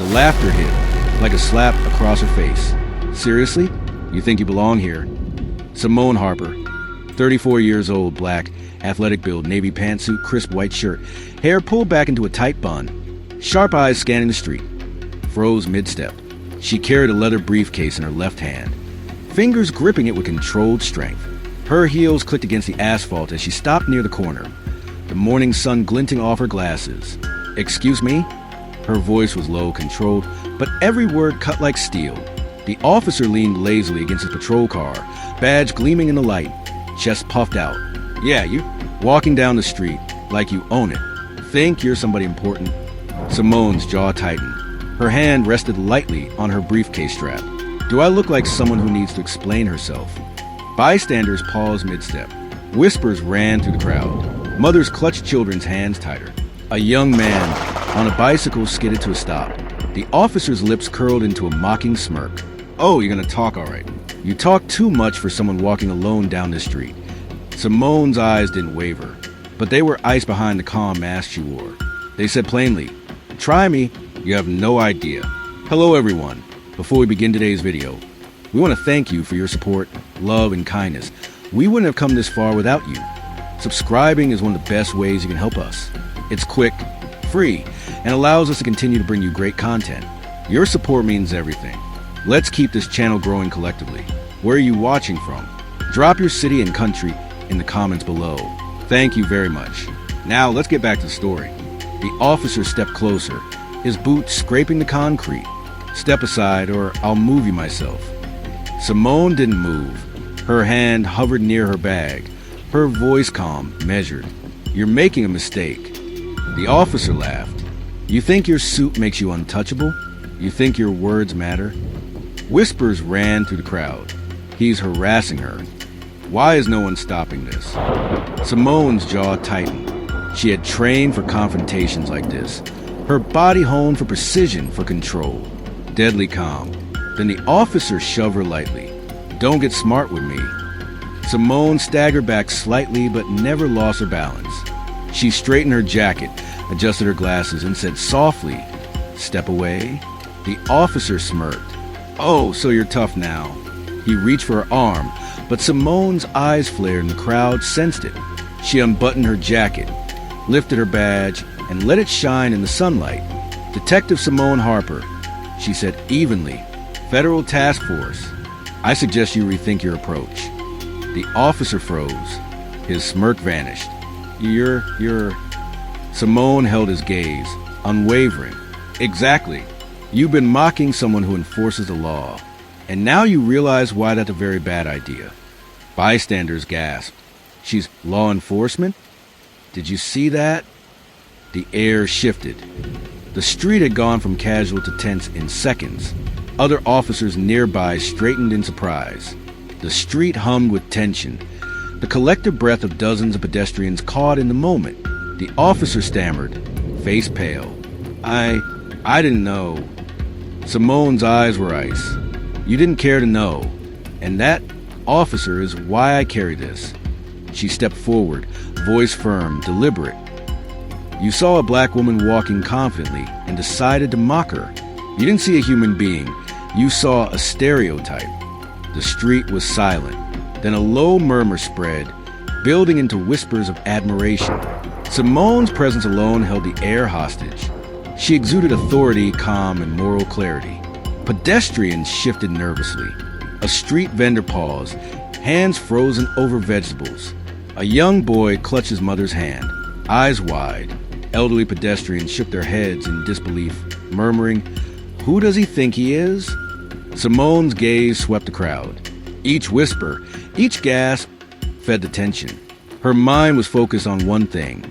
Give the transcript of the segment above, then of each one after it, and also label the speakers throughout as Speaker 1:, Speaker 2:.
Speaker 1: The laughter hit, like a slap across her face. Seriously? You think you belong here? Simone Harper, 34 years old, black, athletic build, navy pantsuit, crisp white shirt, hair pulled back into a tight bun, sharp eyes scanning the street. Froze mid-step. She carried a leather briefcase in her left hand, fingers gripping it with controlled strength. Her heels clicked against the asphalt as she stopped near the corner, the morning sun glinting off her glasses. "Excuse me?" Her voice was low, controlled, but every word cut like steel. The officer leaned lazily against his patrol car, badge gleaming in the light, chest puffed out. "Yeah, you walking down the street like you own it. Think you're somebody important?" Simone's jaw tightened. Her hand rested lightly on her briefcase strap. "Do I look like someone who needs to explain herself?" Bystanders paused mid-step. Whispers ran through the crowd. Mothers clutched children's hands tighter. A young man on a bicycle skidded to a stop. The officer's lips curled into a mocking smirk. "Oh, you're gonna talk all right. You talk too much for someone walking alone down the street." Simone's eyes didn't waver, but they were ice behind the calm mask she wore. They said plainly, "Try me. You have no idea." Hello, everyone. Before we begin today's video, we want to thank you for your support, love, and kindness. We wouldn't have come this far without you. Subscribing is one of the best ways you can help us. It's quick, free, and allows us to continue to bring you great content. Your support means everything. Let's keep this channel growing collectively. Where are you watching from? Drop your city and country in the comments below. Thank you very much. Now let's get back to the story. The officer stepped closer, his boots scraping the concrete. "Step aside or I'll move you myself." Simone didn't move. Her hand hovered near her bag, her voice calm, measured. "You're making a mistake." The officer laughed. "You think your suit makes you untouchable? You think your words matter?" Whispers ran through the crowd. He's harassing her. Why is no one stopping this? Simone's jaw tightened. She had trained for confrontations like this. Her body honed for precision, for control. Deadly calm. Then the officer shoved her lightly. "Don't get smart with me." Simone staggered back slightly but never lost her balance. She straightened her jacket, adjusted her glasses, and said softly, "Step away." The officer smirked. "Oh, so you're tough now." He reached for her arm, but Simone's eyes flared and the crowd sensed it. She unbuttoned her jacket, lifted her badge, and let it shine in the sunlight. "Detective Simone Harper," she said evenly. "Federal Task Force. I suggest you rethink your approach." The officer froze. His smirk vanished. You're... Simone held his gaze, unwavering. "Exactly. You've been mocking someone who enforces the law. And now you realize why that's a very bad idea." Bystanders gasped. "She's law enforcement? Did you see that?" The air shifted. The street had gone from casual to tense in seconds. Other officers nearby straightened in surprise. The street hummed with tension, the collective breath of dozens of pedestrians caught in the moment. The officer stammered, face pale. I didn't know." Simone's eyes were ice. "You didn't care to know. And that, officer, is why I carry this." She stepped forward, voice firm, deliberate. "You saw a black woman walking confidently and decided to mock her. You didn't see a human being. You saw a stereotype." The street was silent. Then a low murmur spread, building into whispers of admiration. Simone's presence alone held the air hostage. She exuded authority, calm, and moral clarity. Pedestrians shifted nervously. A street vendor paused, hands frozen over vegetables. A young boy clutched his mother's hand, eyes wide. Elderly pedestrians shook their heads in disbelief, murmuring, "Who does he think he is?" Simone's gaze swept the crowd. Each whisper, each gasp fed the tension. Her mind was focused on one thing: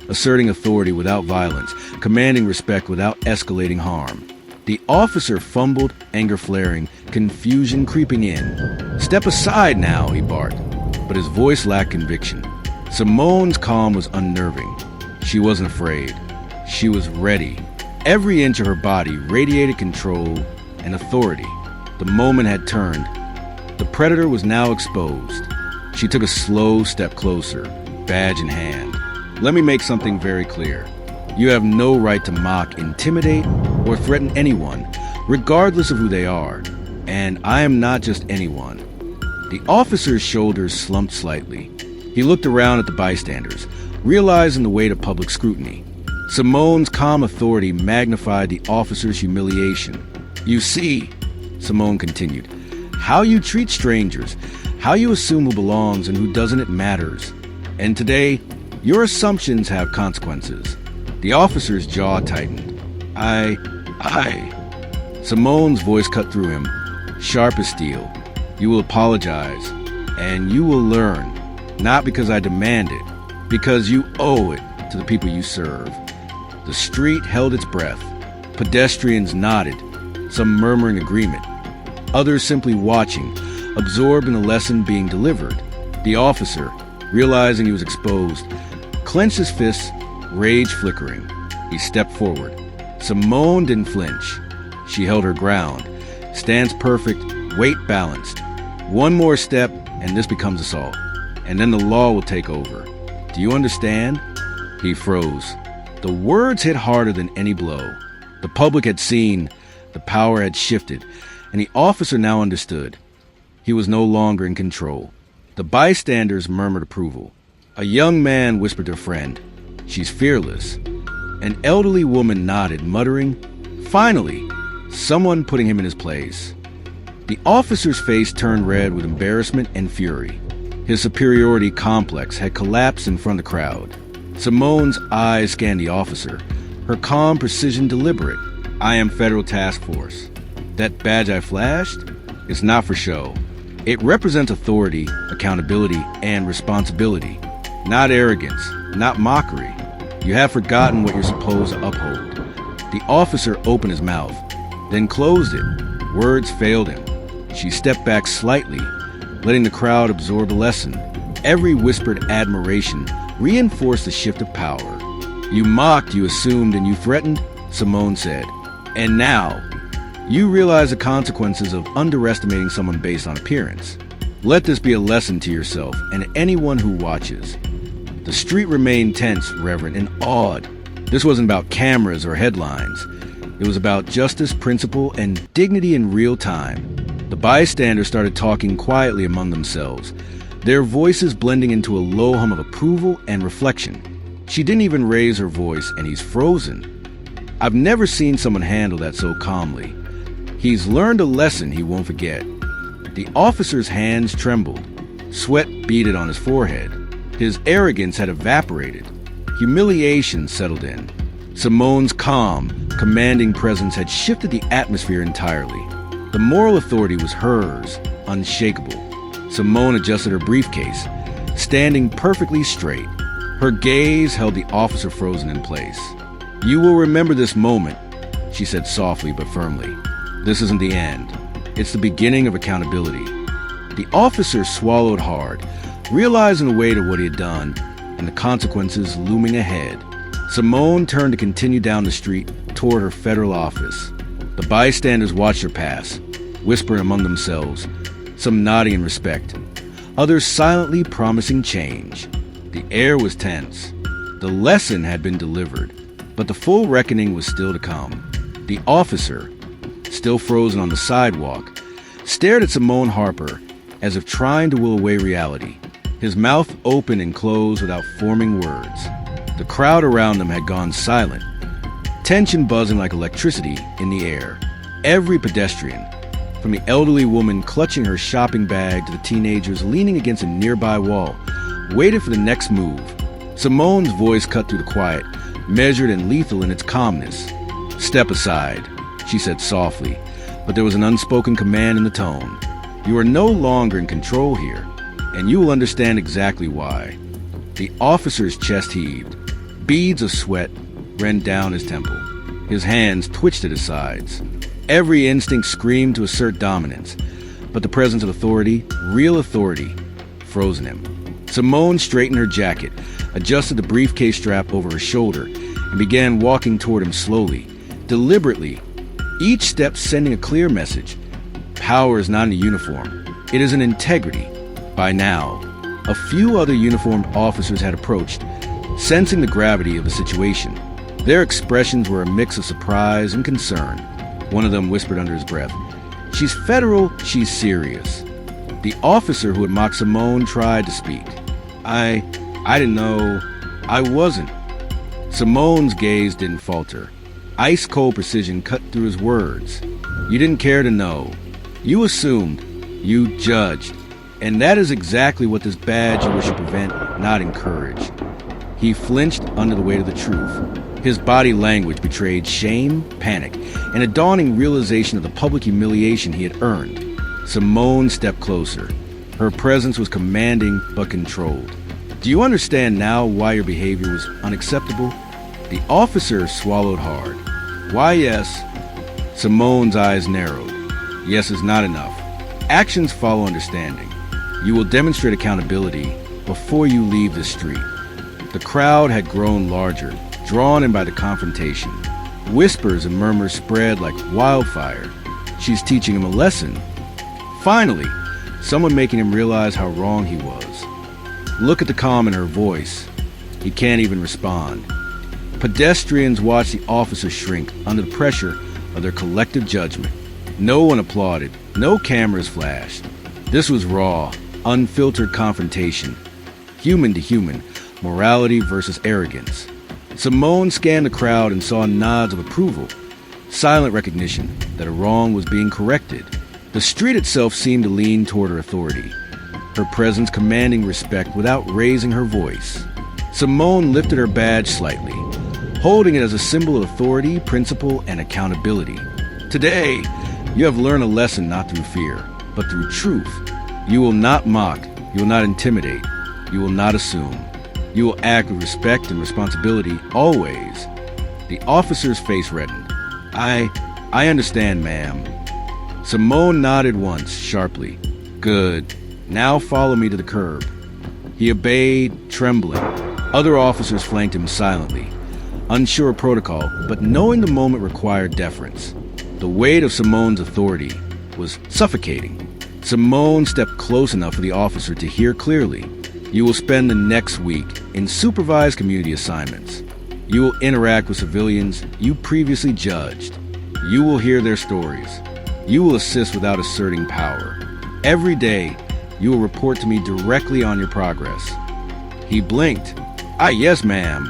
Speaker 1: asserting authority without violence, commanding respect without escalating harm. The officer fumbled, anger flaring, confusion creeping in. "Step aside now," he barked, but his voice lacked conviction. Simone's calm was unnerving. She wasn't afraid. She was ready. Every inch of her body radiated control and authority. The moment had turned. The predator was now exposed. She took a slow step closer, badge in hand. "Let me make something very clear. You have no right to mock, intimidate, or threaten anyone, regardless of who they are. And I am not just anyone. The officer's shoulders slumped slightly. He looked around at the bystanders, realizing the weight of public scrutiny. Simone's calm authority magnified the officer's humiliation. You see, Simone continued, how you treat strangers, how you assume who belongs and who doesn't, it matters. And today, your assumptions have consequences. The officer's jaw tightened. Simone's voice cut through him, sharp as steel. You will apologize, and you will learn, not because I demand it, because you owe it to the people you serve. The street held its breath. Pedestrians nodded, some murmuring agreement, others simply watching, absorbed in the lesson being delivered. The officer, realizing he was exposed, clenched his fists, rage flickering. He stepped forward. Simone didn't flinch. She held her ground, stance perfect, weight balanced. One more step, and this becomes assault. And then the law will take over. Do you understand? He froze. The words hit harder than any blow. The public had seen, the power had shifted, and the officer now understood. He was no longer in control. The bystanders murmured approval. A young man whispered to a friend, "She's fearless." An elderly woman nodded, muttering, "Finally, someone putting him in his place." The officer's face turned red with embarrassment and fury. His superiority complex had collapsed in front of the crowd. Simone's eyes scanned the officer, her calm precision deliberate. "I am Federal Task Force. That badge I flashed is not for show. It represents authority, accountability, and responsibility. Not arrogance, not mockery. You have forgotten what you're supposed to uphold." The officer opened his mouth, then closed it. Words failed him. She stepped back slightly, letting the crowd absorb the lesson. Every whispered admiration reinforced the shift of power. "You mocked, you assumed, and you threatened," Simone said. "And now, you realize the consequences of underestimating someone based on appearance. Let this be a lesson to yourself and anyone who watches." The street remained tense, reverent, and awed. This wasn't about cameras or headlines. It was about justice, principle, and dignity in real time. The bystanders started talking quietly among themselves, their voices blending into a low hum of approval and reflection. She didn't even raise her voice, and he's frozen. I've never seen someone handle that so calmly. He's learned a lesson he won't forget. The officer's hands trembled. Sweat beaded on his forehead. His arrogance had evaporated. Humiliation settled in. Simone's calm, commanding presence had shifted the atmosphere entirely. The moral authority was hers, unshakable. Simone adjusted her briefcase, standing perfectly straight. Her gaze held the officer frozen in place. "You will remember this moment," she said softly but firmly. "This isn't the end. It's the beginning of accountability." The officer swallowed hard, realizing the weight of what he had done and the consequences looming ahead. Simone turned to continue down the street toward her federal office. The bystanders watched her pass, whispering among themselves, some nodding in respect, others silently promising change. The air was tense. The lesson had been delivered, but the full reckoning was still to come. The officer, still frozen on the sidewalk, stared at Simone Harper as if trying to will away reality, his mouth open and closed without forming words. The crowd around them had gone silent, tension buzzing like electricity in the air. Every pedestrian, from the elderly woman clutching her shopping bag to the teenagers leaning against a nearby wall, waited for the next move. Simone's voice cut through the quiet, measured and lethal in its calmness. "Step aside," she said softly, but there was an unspoken command in the tone. "You are no longer in control here, and you will understand exactly why." The officer's chest heaved. Beads of sweat ran down his temple. His hands twitched at his sides. Every instinct screamed to assert dominance, but the presence of authority, real authority, froze in him. Simone straightened her jacket, adjusted the briefcase strap over her shoulder, and began walking toward him slowly, deliberately, each step sending a clear message. Power is not in a uniform. It is an integrity. By now, a few other uniformed officers had approached, sensing the gravity of the situation. Their expressions were a mix of surprise and concern. One of them whispered under his breath, "She's federal, she's serious." The officer who had mocked Simone tried to speak. I didn't know. I wasn't." Simone's gaze didn't falter. Ice-cold precision cut through his words. "You didn't care to know. You assumed. You judged. And that is exactly what this badge you wish to prevent, not encourage." He flinched under the weight of the truth. His body language betrayed shame, panic, and a dawning realization of the public humiliation he had earned. Simone stepped closer. Her presence was commanding but controlled. "Do you understand now why your behavior was unacceptable?" The officer swallowed hard. "Why, yes." Simone's eyes narrowed. "Yes is not enough. Actions follow understanding. You will demonstrate accountability before you leave the street." The crowd had grown larger, drawn in by the confrontation. Whispers and murmurs spread like wildfire. She's teaching him a lesson. Finally, someone making him realize how wrong he was. Look at the calm in her voice. He can't even respond. Pedestrians watched the officer shrink under the pressure of their collective judgment. No one applauded. No cameras flashed. This was raw, unfiltered confrontation. Human to human, morality versus arrogance. Simone scanned the crowd and saw nods of approval, silent recognition that a wrong was being corrected. The street itself seemed to lean toward her authority, her presence commanding respect without raising her voice. Simone lifted her badge slightly, holding it as a symbol of authority, principle, and accountability. "Today, you have learned a lesson not through fear, but through truth. You will not mock, you will not intimidate, you will not assume. You will act with respect and responsibility always." The officer's face reddened. I understand, ma'am." Simone nodded once, sharply. "Good. Now follow me to the curb." He obeyed, trembling. Other officers flanked him silently, unsure of protocol, but knowing the moment required deference. The weight of Simone's authority was suffocating. Simone stepped close enough for the officer to hear clearly. "You will spend the next week in supervised community assignments. You will interact with civilians you previously judged. You will hear their stories. You will assist without asserting power. Every day, you will report to me directly on your progress." He blinked. Yes, ma'am."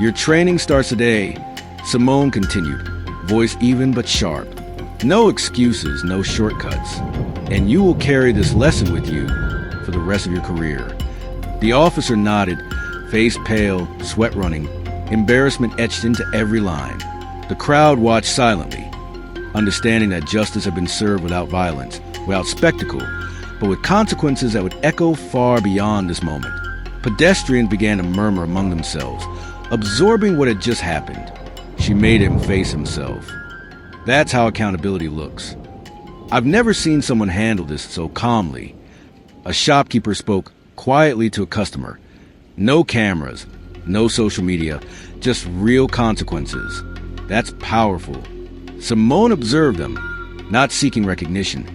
Speaker 1: "Your training starts today," Simone continued, voice even but sharp. "No excuses, no shortcuts. And you will carry this lesson with you for the rest of your career." The officer nodded, face pale, sweat running, embarrassment etched into every line. The crowd watched silently, understanding that justice had been served without violence, without spectacle, but with consequences that would echo far beyond this moment. Pedestrians began to murmur among themselves, absorbing what had just happened. She made him face himself. That's how accountability looks. "I've never seen someone handle this so calmly." A shopkeeper spoke quietly to a customer. No cameras, no social media, just real consequences. That's powerful. Simone observed them, not seeking recognition,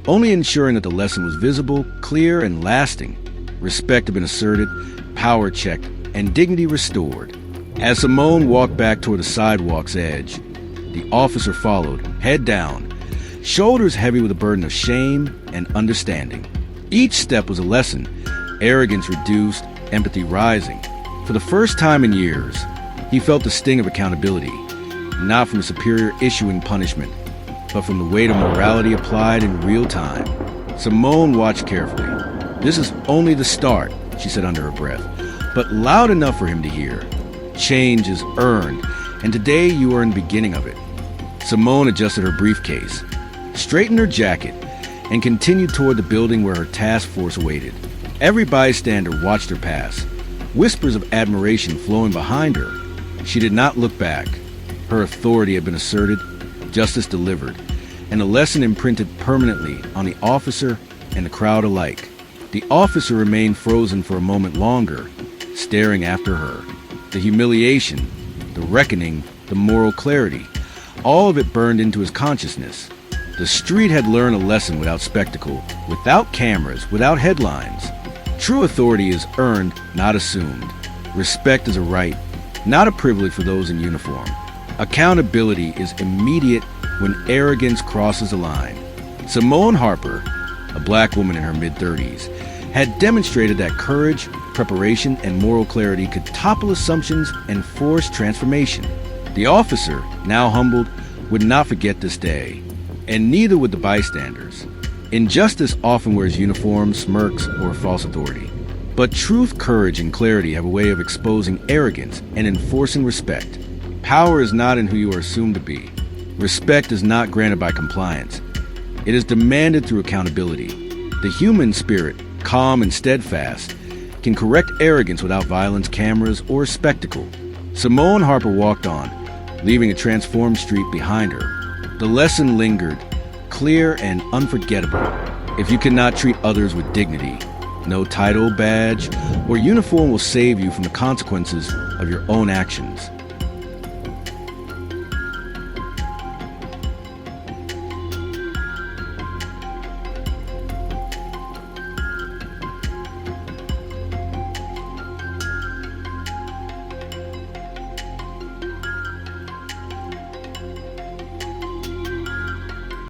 Speaker 1: only ensuring that the lesson was visible, clear, and lasting. Respect had been asserted, power checked, and dignity restored. As Simone walked back toward the sidewalk's edge, the officer followed, head down, shoulders heavy with the burden of shame and understanding. Each step was a lesson, arrogance reduced, empathy rising. For the first time in years, he felt the sting of accountability, not from a superior issuing punishment, but from the weight of morality applied in real time. Simone watched carefully. "This is only the start," she said under her breath, but loud enough for him to hear. "Change is earned, and today you are in the beginning of it." Simone adjusted her briefcase, straightened her jacket, and continued toward the building where her task force awaited. Every bystander watched her pass, whispers of admiration flowing behind her. She did not look back. Her authority had been asserted, justice delivered, and a lesson imprinted permanently on the officer and the crowd alike. The officer remained frozen for a moment longer, staring after her. The humiliation, the reckoning, the moral clarity, all of it burned into his consciousness. The street had learned a lesson without spectacle, without cameras, without headlines. True authority is earned, not assumed. Respect is a right, not a privilege for those in uniform. Accountability is immediate when arrogance crosses a line. Simone Harper, a black woman in her mid-30s, had demonstrated that courage, preparation, and moral clarity could topple assumptions and force transformation. The officer, now humbled, would not forget this day, and neither would the bystanders. Injustice often wears uniforms, smirks, or false authority. But truth, courage, and clarity have a way of exposing arrogance and enforcing respect. Power is not in who you are assumed to be. Respect is not granted by compliance. It is demanded through accountability. The human spirit, calm and steadfast, can correct arrogance without violence, cameras, or spectacle. Simone Harper walked on, leaving a transformed street behind her. The lesson lingered, clear and unforgettable. If you cannot treat others with dignity, no title, badge, or uniform will save you from the consequences of your own actions.